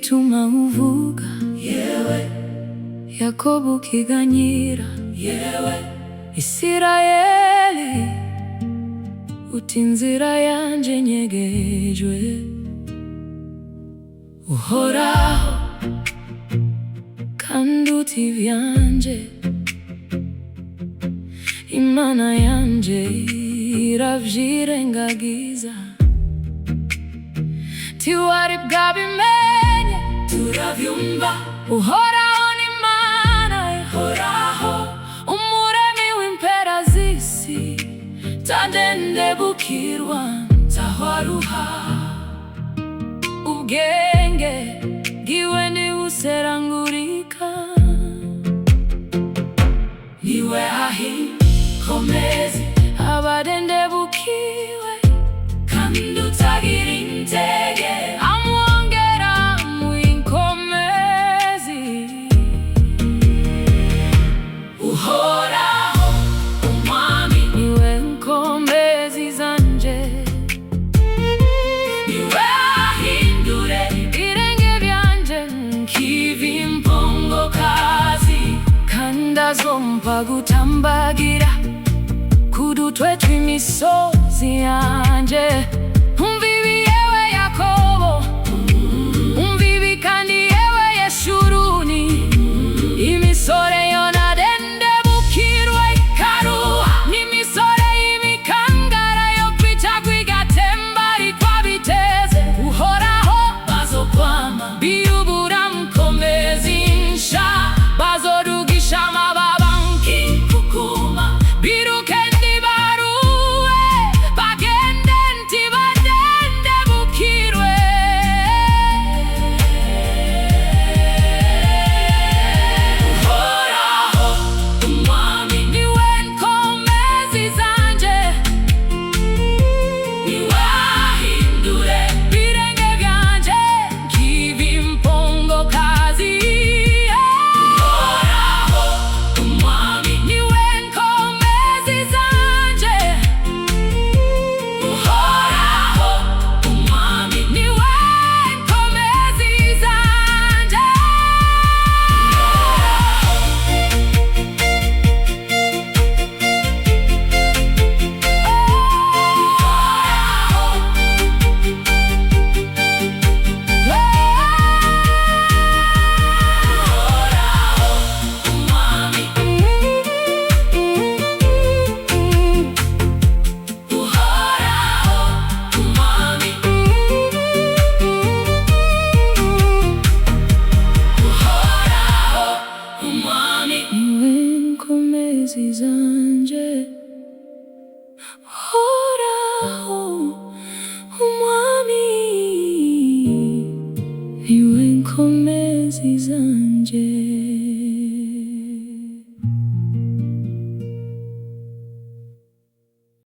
bituma uvuga yewe, Yakobo ukiganyira yewe, Isirayeli uti inzira yanje nyegejwe. Uhoraho kandi uti ivyanje, Imana yanje iravyirengagiza. Tiwari bwabimenye turavyumva, Uhoraho ni Imana, Uhoraho umuremyi w'impera z'isi, tandendebukirwa nzahwaruha. Ubwenge bwiwe ntibuserangurika, niwe ahinkomezi abadendebukiwe, kandi utagira intege amwongera mu inkomezi. Uhoraho umwami niwe nkomezi zanje, niwe ahindure ibirenge byanje nk'ivimpongokazi, kandi azompa gutambagira kudutwe tw'imisozi yanje. Umva